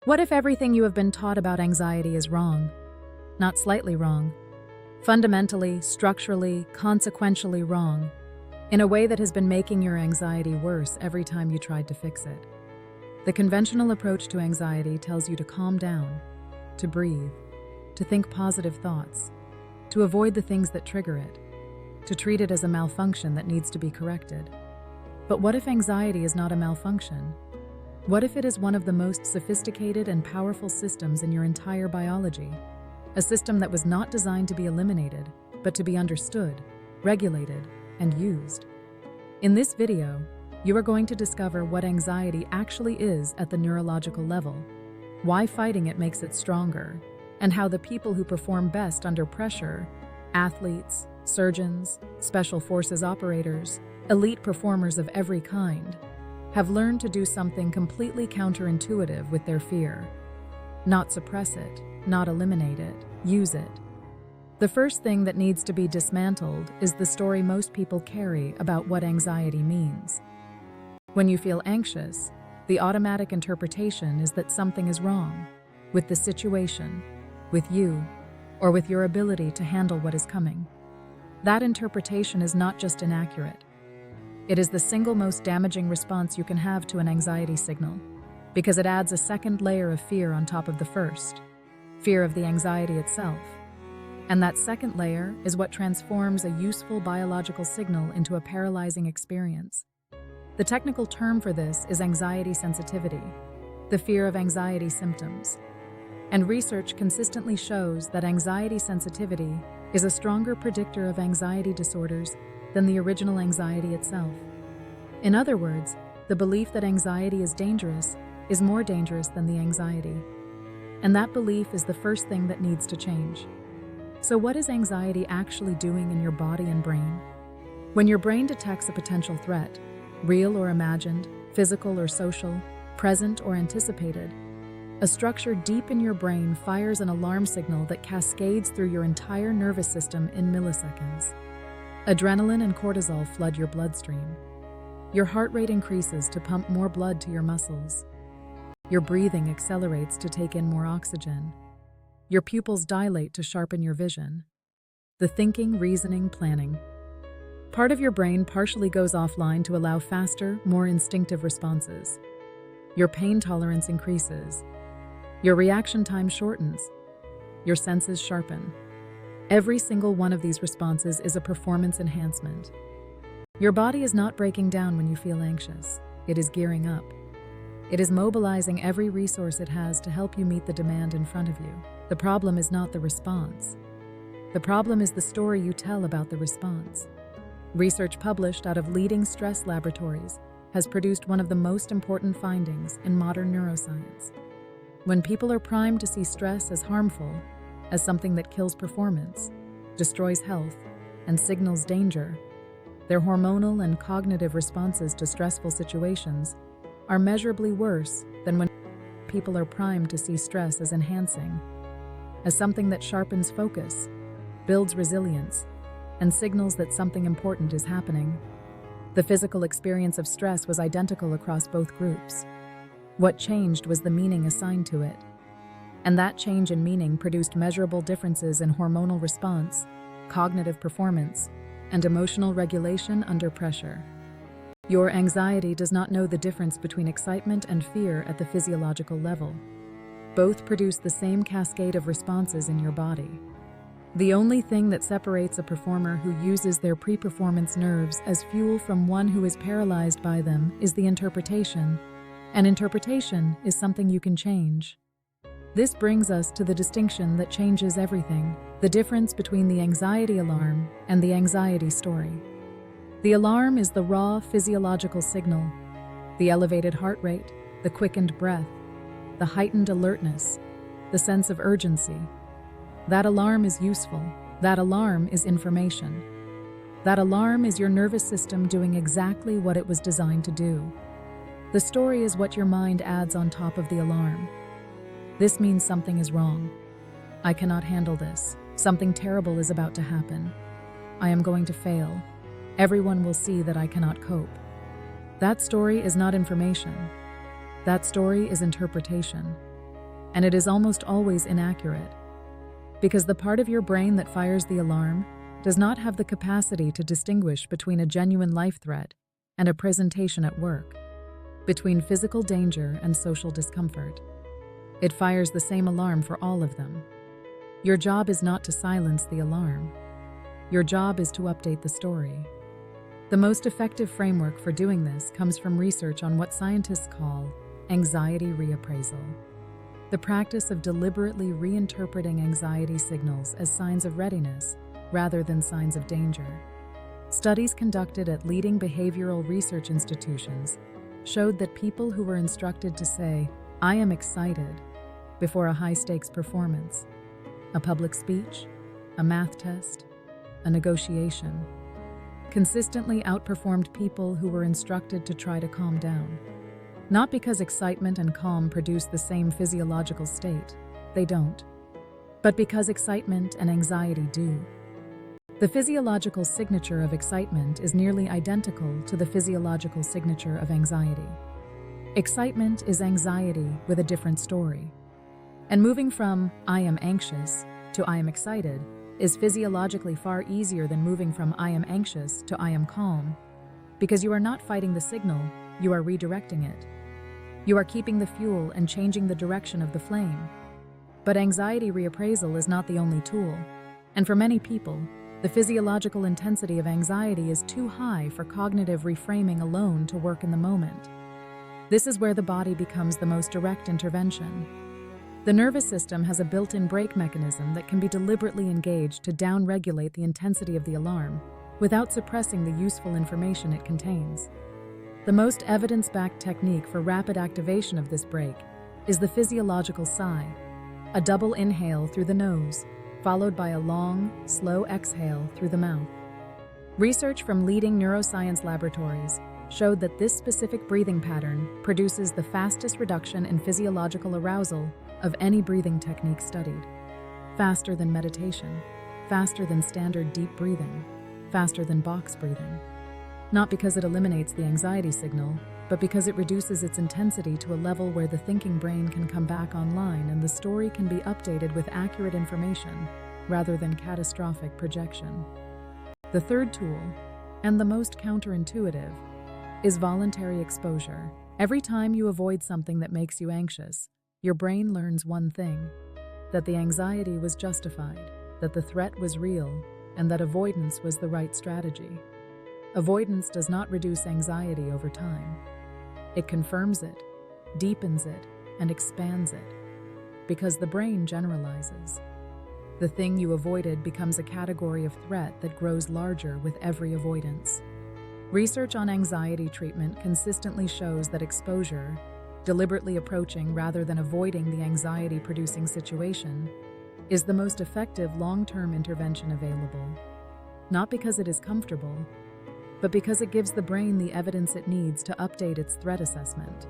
What if everything you have been taught about anxiety is wrong? Not slightly wrong. Fundamentally, structurally, consequentially wrong, in a way that has been making your anxiety worse every time you tried to fix it. The conventional approach to anxiety tells you to calm down, to breathe, to think positive thoughts, to avoid the things that trigger it, to treat it as a malfunction that needs to be corrected. But what if anxiety is not a malfunction? What if it is one of the most sophisticated and powerful systems in your entire biology? A system that was not designed to be eliminated, but to be understood, regulated, and used. In this video, you are going to discover what anxiety actually is at the neurological level, why fighting it makes it stronger, and how the people who perform best under pressure, athletes, surgeons, special forces operators, elite performers of every kind, have learned to do something completely counterintuitive with their fear. Not suppress it, not eliminate it, use it. The first thing that needs to be dismantled is the story most people carry about what anxiety means. When you feel anxious, the automatic interpretation is that something is wrong with the situation, with you, or with your ability to handle what is coming. That interpretation is not just inaccurate. It is the single most damaging response you can have to an anxiety signal, because it adds a second layer of fear on top of the first, fear of the anxiety itself. And that second layer is what transforms a useful biological signal into a paralyzing experience. The technical term for this is anxiety sensitivity, the fear of anxiety symptoms. And research consistently shows that anxiety sensitivity is a stronger predictor of anxiety disorders than the original anxiety itself. In other words, the belief that anxiety is dangerous is more dangerous than the anxiety. And that belief is the first thing that needs to change. So what is anxiety actually doing in your body and brain? When your brain detects a potential threat, real or imagined, physical or social, present or anticipated, a structure deep in your brain fires an alarm signal that cascades through your entire nervous system in milliseconds. Adrenaline and cortisol flood your bloodstream. Your heart rate increases to pump more blood to your muscles. Your breathing accelerates to take in more oxygen. Your pupils dilate to sharpen your vision. The thinking, reasoning, planning. Part of your brain partially goes offline to allow faster, more instinctive responses. Your pain tolerance increases. Your reaction time shortens. Your senses sharpen. Every single one of these responses is a performance enhancement. Your body is not breaking down when you feel anxious. It is gearing up. It is mobilizing every resource it has to help you meet the demand in front of you. The problem is not the response. The problem is the story you tell about the response. Research published out of leading stress laboratories has produced one of the most important findings in modern neuroscience. When people are primed to see stress as harmful, as something that kills performance, destroys health, and signals danger, their hormonal and cognitive responses to stressful situations are measurably worse than when people are primed to see stress as enhancing, as something that sharpens focus, builds resilience, and signals that something important is happening. The physical experience of stress was identical across both groups. What changed was the meaning assigned to it. And that change in meaning produced measurable differences in hormonal response, cognitive performance, and emotional regulation under pressure. Your anxiety does not know the difference between excitement and fear at the physiological level. Both produce the same cascade of responses in your body. The only thing that separates a performer who uses their pre-performance nerves as fuel from one who is paralyzed by them is the interpretation, and interpretation is something you can change. This brings us to the distinction that changes everything, the difference between the anxiety alarm and the anxiety story. The alarm is the raw physiological signal, the elevated heart rate, the quickened breath, the heightened alertness, the sense of urgency. That alarm is useful. That alarm is information. That alarm is your nervous system doing exactly what it was designed to do. The story is what your mind adds on top of the alarm. This means something is wrong. I cannot handle this. Something terrible is about to happen. I am going to fail. Everyone will see that I cannot cope. That story is not information. That story is interpretation. and it is almost always inaccurate, because the part of your brain that fires the alarm does not have the capacity to distinguish between a genuine life threat and a presentation at work, between physical danger and social discomfort. It fires the same alarm for all of them. Your job is not to silence the alarm. Your job is to update the story. The most effective framework for doing this comes from research on what scientists call anxiety reappraisal, the practice of deliberately reinterpreting anxiety signals as signs of readiness rather than signs of danger. Studies conducted at leading behavioral research institutions showed that people who were instructed to say, "I am excited," before a high-stakes performance, a public speech, a math test, a negotiation, consistently outperformed people who were instructed to try to calm down. Not because excitement and calm produce the same physiological state, they don't, but because excitement and anxiety do. The physiological signature of excitement is nearly identical to the physiological signature of anxiety. Excitement is anxiety with a different story. And moving from "I am anxious" to "I am excited" is physiologically far easier than moving from "I am anxious" to "I am calm," because you are not fighting the signal, you are redirecting it. You are keeping the fuel and changing the direction of the flame. But anxiety reappraisal is not the only tool, and for many people, the physiological intensity of anxiety is too high for cognitive reframing alone to work in the moment. This is where the body becomes the most direct intervention. The nervous system has a built-in brake mechanism that can be deliberately engaged to down-regulate the intensity of the alarm without suppressing the useful information it contains. The most evidence-backed technique for rapid activation of this brake is the physiological sigh, a double inhale through the nose, followed by a long, slow exhale through the mouth. Research from leading neuroscience laboratories showed that this specific breathing pattern produces the fastest reduction in physiological arousal of any breathing technique studied. Faster than meditation, faster than standard deep breathing, faster than box breathing. Not because it eliminates the anxiety signal, but because it reduces its intensity to a level where the thinking brain can come back online and the story can be updated with accurate information rather than catastrophic projection. The third tool, and the most counterintuitive, is voluntary exposure. Every time you avoid something that makes you anxious, your brain learns one thing: that the anxiety was justified, that the threat was real, and that avoidance was the right strategy. Avoidance does not reduce anxiety over time. It confirms it, deepens it, and expands it, because the brain generalizes. The thing you avoided becomes a category of threat that grows larger with every avoidance. Research on anxiety treatment consistently shows that exposure, deliberately approaching rather than avoiding the anxiety-producing situation, is the most effective long-term intervention available. Not because it is comfortable, but because it gives the brain the evidence it needs to update its threat assessment.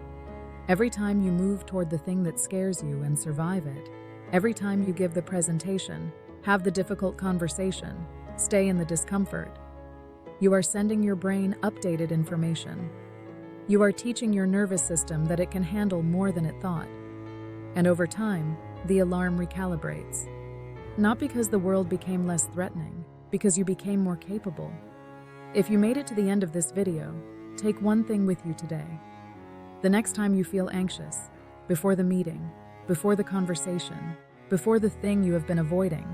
Every time you move toward the thing that scares you and survive it, every time you give the presentation, have the difficult conversation, stay in the discomfort, you are sending your brain updated information. You are teaching your nervous system that it can handle more than it thought. And over time, the alarm recalibrates. Not because the world became less threatening, because you became more capable. If you made it to the end of this video, take one thing with you today. The next time you feel anxious, before the meeting, before the conversation, before the thing you have been avoiding,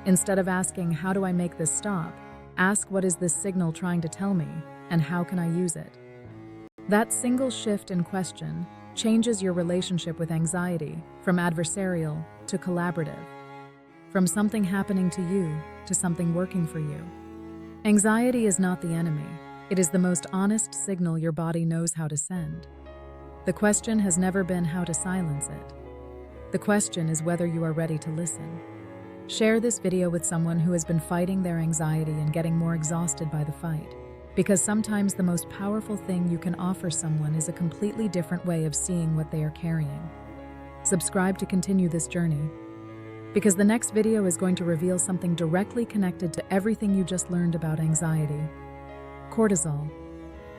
instead of asking, "How do I make this stop?" ask, "What is this signal trying to tell me, and how can I use it?" That single shift in question changes your relationship with anxiety from adversarial to collaborative, from something happening to you to something working for you. Anxiety is not the enemy. It is the most honest signal your body knows how to send. The question has never been how to silence it. The question is whether you are ready to listen. Share this video with someone who has been fighting their anxiety and getting more exhausted by the fight, because sometimes the most powerful thing you can offer someone is a completely different way of seeing what they are carrying. Subscribe to continue this journey, because the next video is going to reveal something directly connected to everything you just learned about anxiety. Cortisol,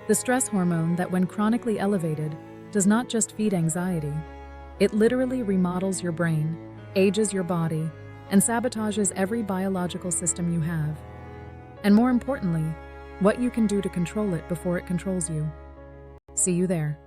the stress hormone that when chronically elevated does not just feed anxiety, It literally remodels your brain, ages your body, and sabotages every biological system you have. And more importantly, what you can do to control it before it controls you. See you there.